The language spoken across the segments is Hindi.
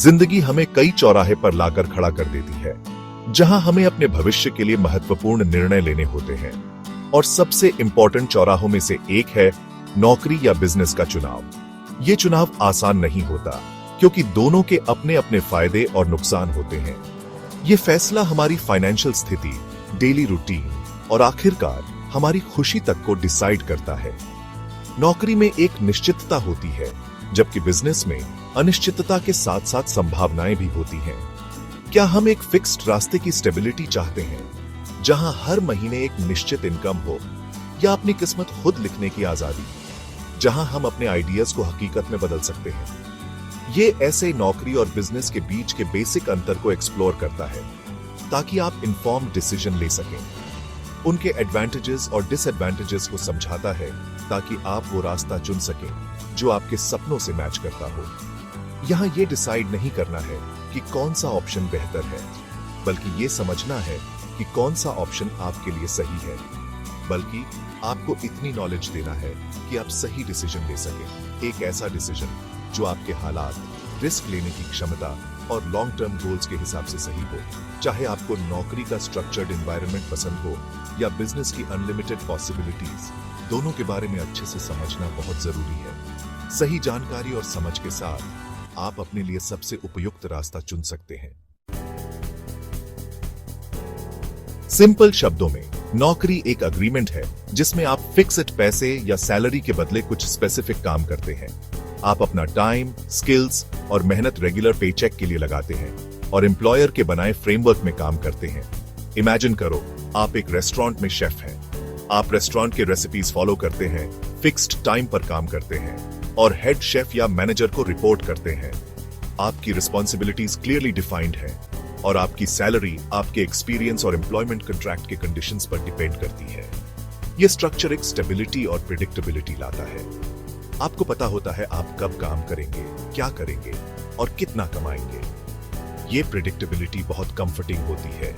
जिंदगी हमें कई चौराहे पर लाकर खड़ा कर देती है, जहां हमें अपने भविष्य के लिए महत्वपूर्ण निर्णय लेने होते हैं। और सबसे इंपॉर्टेंट चौराहों में से एक है नौकरी या बिजनेस का चुनाव। ये चुनाव आसान नहीं होता, क्योंकि दोनों के अपने अपने फायदे और नुकसान होते हैं। ये फैसला हमारी फाइनेंशियल स्थिति, डेली रूटीन और आखिरकार हमारी खुशी तक को डिसाइड करता है। नौकरी में एक निश्चितता होती है, जबकि बिजनेस में अनिश्चितता के साथ साथ संभावनाएं भी होती हैं। क्या हम एक फिक्स्ड रास्ते की स्टेबिलिटी चाहते हैं, जहां हर महीने एक निश्चित इनकम हो, या अपनी किस्मत खुद लिखने की आजादी, जहां हम अपने आइडियाज को हकीकत में बदल सकते हैं? ये ऐसे नौकरी और बिजनेस के बीच के बेसिक अंतर को एक्सप्लोर करता है, ताकि आप इन्फॉर्म्ड डिसीजन ले सकें। उनके एडवांटेजेस और डिसएडवांटेजेस को समझाता है, ताकि आप वो रास्ता चुन सकें जो आपके सपनों से मैच करता हो। यहां ये डिसाइड नहीं करना है कि कौन सा ऑप्शन बेहतर है, बल्कि ये समझना है कि कौन सा ऑप्शन आपके लिए सही है। बल्कि आपको इतनी नॉलेज देना है कि आप सही डिसीजन ले सकें, एक ऐसा डिसीजन जो आपके हालात, रिस्क लेने की क्षमता और लॉन्ग टर्म गोल्स के हिसाब से सही हो। चाहे आपको नौकरी का स्ट्रक्चर्ड एनवायरनमेंट पसंद हो या बिजनेस की अनलिमिटेड पॉसिबिलिटीज, दोनों के बारे में अच्छे से समझना बहुत जरूरी है। सही जानकारी और समझ के साथ आप अपने लिए सबसे उपयुक्त रास्ता चुन सकते हैं। सिंपल शब्दों में, नौकरी एक अग्रीमेंट है जिसमें आप फिक्स्ड पैसे या सैलरी के बदले कुछ स्पेसिफिक काम करते हैं। आप अपना टाइम, स्किल्स और मेहनत रेगुलर पेचेक के लिए लगाते हैं और एम्प्लॉयर के बनाए फ्रेमवर्क में काम करते हैं। इमेजिन करो, आप एक रेस्टोरेंट में शेफ हैं। आप रेस्टोरेंट के रेसिपीज फॉलो करते हैं, फिक्स्ड टाइम पर काम करते हैं और हेड शेफ या मैनेजर को रिपोर्ट करते हैं। आपकी रिस्पॉन्सिबिलिटीज क्लियरली डिफाइंड है और आपकी सैलरी आपके एक्सपीरियंस और एम्प्लॉयमेंट कॉन्ट्रैक्ट के कंडीशंस पर डिपेंड करती है। यह स्ट्रक्चर एक स्टेबिलिटी और प्रिडिक्टेबिलिटी लाता है। आपको पता होता है आप कब काम करेंगे, क्या करेंगे और कितना कमाएंगे। ये प्रिडिक्टेबिलिटी बहुत कंफर्टिंग होती है,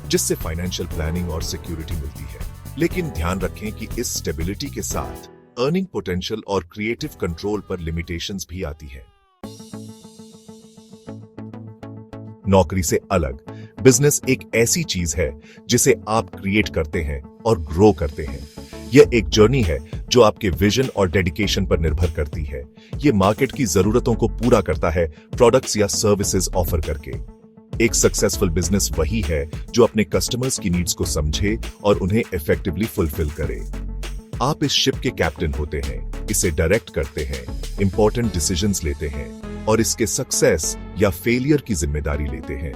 जिससे फाइनेंशियल प्लानिंग और सिक्योरिटी मिलती है। लेकिन ध्यान रखें कि इस स्टेबिलिटी के साथ अर्निंग पोटेंशियल और क्रिएटिव कंट्रोल पर लिमिटेशंस भी आती है। नौकरी से अलग, बिजनेस एक ऐसी चीज है जिसे आप क्रिएट करते हैं और ग्रो करते हैं। यह एक जर्नी है जो आपके विजन और डेडिकेशन पर निर्भर करती है। यह मार्केट की जरूरतों को पूरा करता है, प्रोडक्ट्स या सर्विसेज ऑफर करके। एक सक्सेसफुल बिजनेस वही है जो अपने कस्टमर्स की नीड्स को समझे और उन्हें इफेक्टिवली फुलफिल करे। आप इस शिप के कैप्टन होते हैं, इसे डायरेक्ट करते हैं, इंपॉर्टेंट डिसीजंस लेते हैं और इसके सक्सेस या फेलियर की जिम्मेदारी लेते हैं।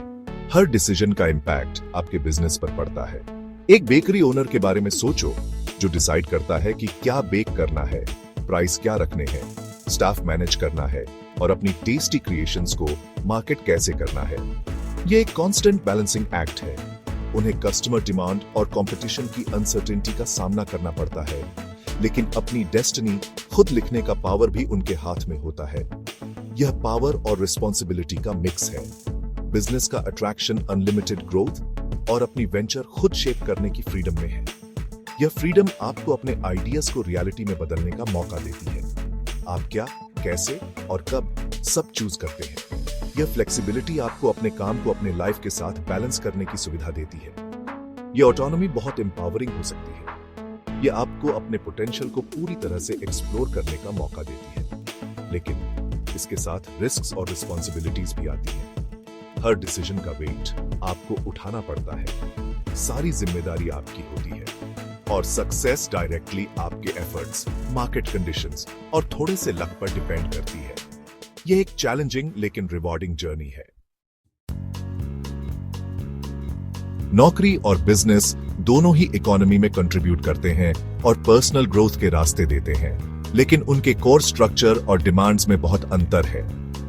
हर डिसीजन का इंपैक्ट आपके बिजनेस पर पड़ता है। एक बेकरी ओनर के बारे में सोचो, जो डिसाइड करता है कि क्या बेक करना है, प्राइस क्या रखने हैं, स्टाफ मैनेज करना है और अपनी टेस्टी क्रिएशंस को मार्केट कैसे करना है। यह एक कांस्टेंट बैलेंसिंग एक्ट है। उन्हें कस्टमर डिमांड और कंपटीशन की अनसर्टेनिटी का सामना करना पड़ता है, लेकिन अपनी डेस्टिनी खुद लिखने का पावर भी उनके हाथ में होता है। यह पावर और रिस्पॉन्सिबिलिटी का मिक्स है। बिजनेस का अट्रैक्शन अनलिमिटेड ग्रोथ और अपनी वेंचर खुद शेप करने की फ्रीडम में है। यह फ्रीडम आपको अपने आइडियाज को रियलिटी में बदलने का मौका देती है। आप क्या, कैसे और कब सब चूज करते हैं। यह फ्लेक्सिबिलिटी आपको अपने काम को अपने लाइफ के साथ बैलेंस करने की सुविधा देती है। यह ऑटोनॉमी बहुत एम्पावरिंग हो सकती है। यह आपको अपने पोटेंशियल को पूरी तरह से एक्सप्लोर करने का मौका देती है, लेकिन इसके साथ रिस्क्स और रिस्पॉन्सिबिलिटीज भी आती हैं। हर डिसीजन का वेट आपको उठाना पड़ता है। सारी जिम्मेदारी आपकी होती है और सक्सेस डायरेक्टली आपके एफर्ट्स, मार्केट कंडीशंस और थोड़े से लक पर डिपेंड करती है। यह एक चैलेंजिंग लेकिन रिवॉर्डिंग जर्नी है। नौकरी और बिजनेस दोनों ही इकोनॉमी में कंट्रीब्यूट करते हैं और पर्सनल ग्रोथ के रास्ते देते हैं, लेकिन उनके कोर स्ट्रक्चर और डिमांड्स में बहुत अंतर है।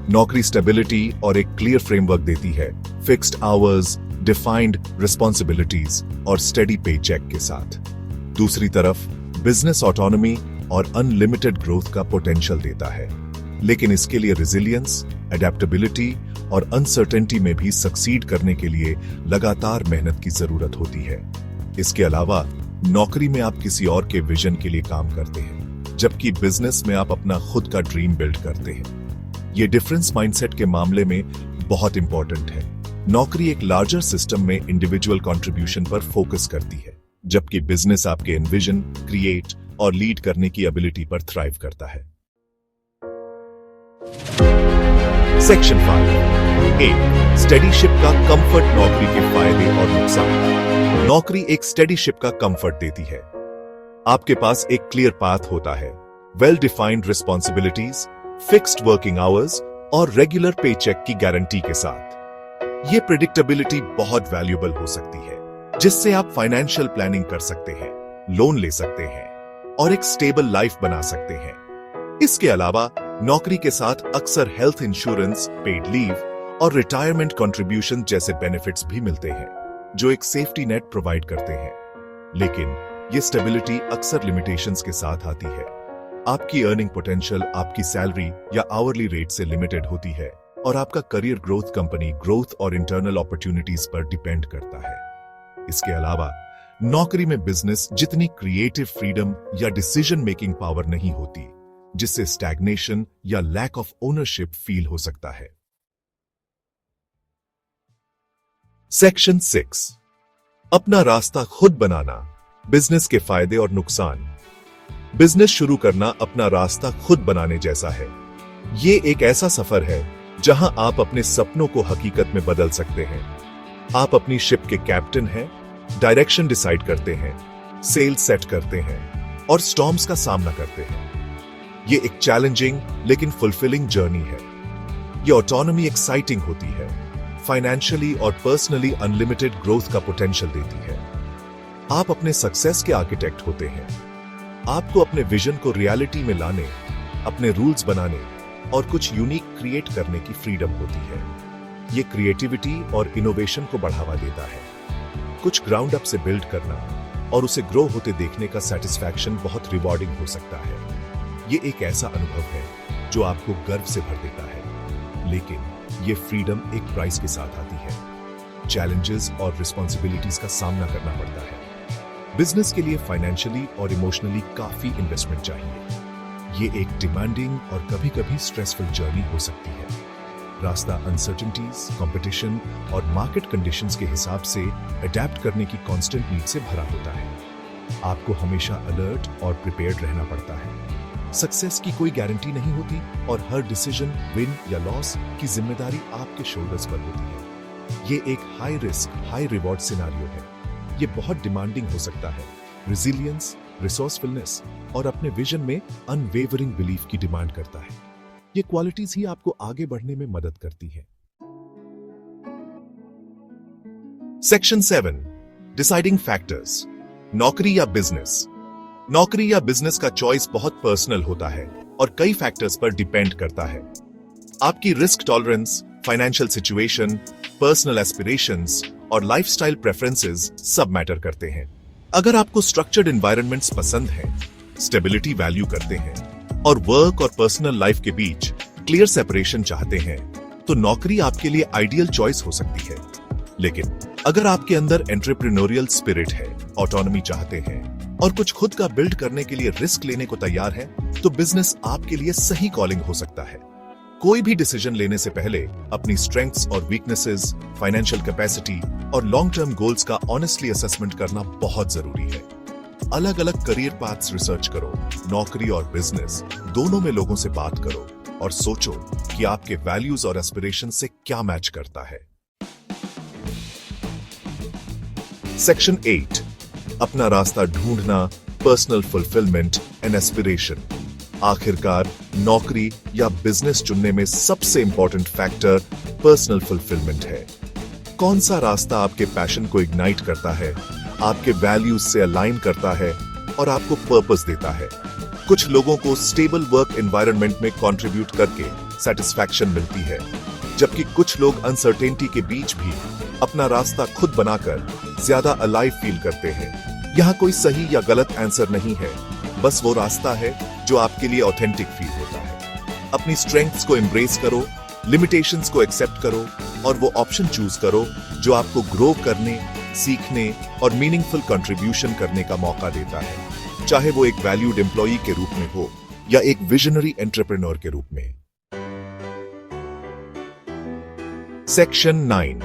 नौकरी स्टेबिलिटी और एक क्लियर फ्रेमवर्क देती है, फिक्स्ड आवर्स, डिफाइंड रिस्पॉन्सिबिलिटीज और स्टेडी पे चेक के साथ। दूसरी तरफ बिजनेस ऑटोनॉमी और अनलिमिटेड ग्रोथ का पोटेंशियल देता है, लेकिन इसके लिए रेजिलियंस, एडेप्टेबिलिटी और अनसर्टेनिटी में भी सक्सीड करने के लिए लगातार मेहनत की जरूरत होती है। इसके अलावा नौकरी में आप किसी और के विजन के लिए काम करते हैं, जबकि बिजनेस में आप अपना खुद का ड्रीम बिल्ड करते हैं। ये डिफरेंस माइंडसेट के मामले में बहुत इंपॉर्टेंट है। नौकरी एक लार्जर सिस्टम में इंडिविजुअल कंट्रीब्यूशन पर फोकस करती है, जबकि बिजनेस आपके एनविजन, क्रिएट और लीड करने की एबिलिटी पर थ्राइव करता है। सेक्शन 5 एक स्टडी शिप का कंफर्ट। नौकरी के फायदे और नुकसान। नौकरी एक स्टडी शिप का कंफर्ट देती है। आपके पास एक क्लियर पाथ होता है, well defined responsibilities, fixed working hours और रेगुलर पेचेक की गारंटी के साथ। ये प्रेडिक्टेबिलिटी बहुत वैल्यूएबल हो सकती है, जिससे आप फाइनेंशियल प्लानिंग कर सकते हैं, लोन ले सकते हैं और एक स्टेबल लाइफ बना सकते हैं। इसके अलावा नौकरी के साथ अक्सर हेल्थ इंश्योरेंस, पेड लीव और रिटायरमेंट कंट्रीब्यूशन जैसे बेनिफिट्स भी मिलते हैं, जो एक सेफ्टी नेट प्रोवाइड करते हैं। लेकिन ये स्टेबिलिटी अक्सर लिमिटेशंस के साथ आती है। आपकी अर्निंग पोटेंशियल आपकी सैलरी या आवरली रेट से लिमिटेड होती है और आपका करियर ग्रोथ कंपनी ग्रोथ और इंटरनल अपॉर्चुनिटीज पर डिपेंड करता है। इसके अलावा नौकरी में बिजनेस जितनी क्रिएटिव फ्रीडम या डिसीजन मेकिंग पावर नहीं होती, जिससे स्टैग्नेशन या लैक ऑफ ओनरशिप फील हो सकता है। सेक्शन 6 अपना रास्ता खुद बनाना। बिजनेस के फायदे और नुकसान। बिजनेस शुरू करना अपना रास्ता खुद बनाने जैसा है। ये एक ऐसा सफर है जहां आप अपने सपनों को हकीकत में बदल सकते हैं। आप अपनी शिप के कैप्टन हैं, डायरेक्शन डिसाइड करते हैं, सेल सेट करते हैं और स्टॉर्म्स का सामना करते हैं। ये एक चैलेंजिंग लेकिन फुलफिलिंग जर्नी है। ये ऑटोनॉमी एक्साइटिंग होती है, फाइनेंशियली और पर्सनली अनलिमिटेड ग्रोथ का पोटेंशियल देती है। आप अपने सक्सेस के आर्किटेक्ट होते हैं। आपको अपने विजन को रियलिटी में लाने, अपने रूल्स बनाने और कुछ यूनिक क्रिएट करने की फ्रीडम होती है। ये क्रिएटिविटी और इनोवेशन को बढ़ावा देता है। कुछ ग्राउंड अप से बिल्ड करना और उसे ग्रो होते देखने का सेटिस्फैक्शन बहुत रिवॉर्डिंग हो सकता है। ये एक ऐसा अनुभव है जो आपको गर्व से भर देता है, लेकिन ये फ्रीडम एक प्राइस के साथ आती है। चैलेंजेस और रिस्पॉन्सिबिलिटीज का सामना करना पड़ता है। बिजनेस के लिए फाइनेंशियली और इमोशनली काफी इन्वेस्टमेंट चाहिए। ये एक डिमांडिंग और कभी-कभी स्ट्रेसफुल जर्नी हो सकती है। रास्ता अनसर्टेनिटीज, कंपटीशन और मार्केट कंडीशंस के हिसाब से अडेप्ट करने की कांस्टेंट नीड से भरा होता है। आपको हमेशा अलर्ट और प्रिपेयर्ड रहना पड़ता है। सक्सेस की कोई गारंटी नहीं होती और हर डिसीजन, विन या लॉस की जिम्मेदारी आपके शोल्डर्स पर होती है। ये एक high risk, high reward scenario है। ये बहुत डिमांडिंग हो सकता है। रिजिलियंस, रिसोर्सफुलनेस और अपने विजन में अनवेवरिंग बिलीफ की डिमांड करता है। ये क्वालिटीज ही आपको आगे बढ़ने में मदद करती है। Section 7 deciding factors. नौकरी या बिजनेस। नौकरी या बिजनेस का चॉइस बहुत पर्सनल होता है और कई फैक्टर्स पर डिपेंड करता है। आपकी risk tolerance, financial situation, personal aspirations और लाइफस्टाइल प्रेफरेंसेस सब मैटर करते हैं। अगर आपको स्ट्रक्चर्ड एनवायरनमेंट्स पसंद है, स्टेबिलिटी वैल्यू करते हैं और वर्क और पर्सनल लाइफ के बीच क्लियर सेपरेशन चाहते हैं, तो नौकरी आपके लिए आइडियल चॉइस हो सकती है। लेकिन अगर आपके अंदर एंटरप्रेन्योरियल स्पिरिट है, ऑटोनॉमी चाहते हैं और कुछ खुद का बिल्ड करने के लिए रिस्क लेने को तैयार है, तो बिजनेस आपके लिए सही कॉलिंग हो सकता है। कोई भी डिसीजन लेने से पहले अपनी स्ट्रेंथ्स और वीकनेसेस, फाइनेंशियल कैपेसिटी और लॉन्ग टर्म गोल्स का ऑनेस्टली असेसमेंट करना बहुत जरूरी है। अलग अलग करियर पाथ्स रिसर्च करो। नौकरी और बिजनेस दोनों में लोगों से बात करो और सोचो कि आपके वैल्यूज और एस्पिरेशन से क्या मैच करता है। सेक्शन 8 अपना रास्ता ढूंढना, पर्सनल फुलफिलमेंट एंड एस्पिरेशन। आखिरकार नौकरी या बिजनेस चुनने में सबसे इंपॉर्टेंट फैक्टर पर्सनल फुलफिलमेंट है। कौन सा रास्ता आपके पैशन को इग्नाइट करता है, आपके वैल्यूज से अलाइन करता है और आपको पर्पस देता है। कुछ लोगों को स्टेबल वर्क एनवायरनमेंट में कंट्रीब्यूट करके सेटिस्फैक्शन मिलती है, जबकि कुछ लोग अनसर्टेनिटी के बीच भी अपना रास्ता खुद बनाकर ज्यादा अलाइव फील करते हैं। यहाँ कोई सही या गलत आंसर नहीं है, बस वो रास्ता है जो आपके लिए ऑथेंटिक फील होता है। अपनी स्ट्रेंथ्स को एम्ब्रेस करो, लिमिटेशंस को एक्सेप्ट करो और वो ऑप्शन चूज करो जो आपको ग्रो करने, सीखने और मीनिंगफुल कंट्रीब्यूशन करने का मौका देता है, चाहे वो एक वैल्यूड एम्प्लॉई के रूप में हो या एक विजनरी एंटरप्रेन्योर के रूप में। Section 9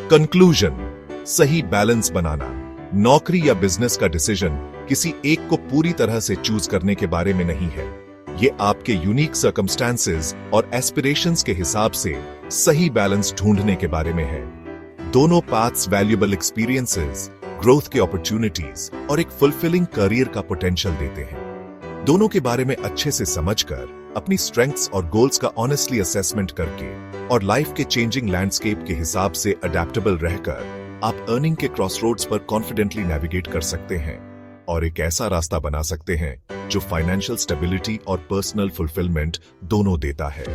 conclusion. सही बैलेंस बनाना। नौकरी या बिजनेस का डिसीजन किसी एक को पूरी तरह से चूज करने के बारे में नहीं है। ये आपके यूनिक सर्कमस्टेंसेस और एस्पिरेशंस के हिसाब से सही बैलेंस ढूंढने के बारे में है। दोनों पाथ्स वैल्यूएबल एक्सपीरियंसेस, ग्रोथ के अपॉर्चुनिटीज और एक फुलफिलिंग करियर का पोटेंशियल देते हैं। दोनों के बारे में अच्छे से समझकर, अपनी स्ट्रेंथ्स और गोल्स का ऑनेस्टली असेसमेंट करके और लाइफ के चेंजिंग लैंडस्केप के हिसाब से अडेप्टेबल रहकर आप अर्निंग के क्रॉसरोड्स पर कॉन्फिडेंटली नेविगेट कर सकते हैं और एक ऐसा रास्ता बना सकते हैं जो फाइनेंशियल स्टेबिलिटी और पर्सनल फुलफिलमेंट दोनों देता है।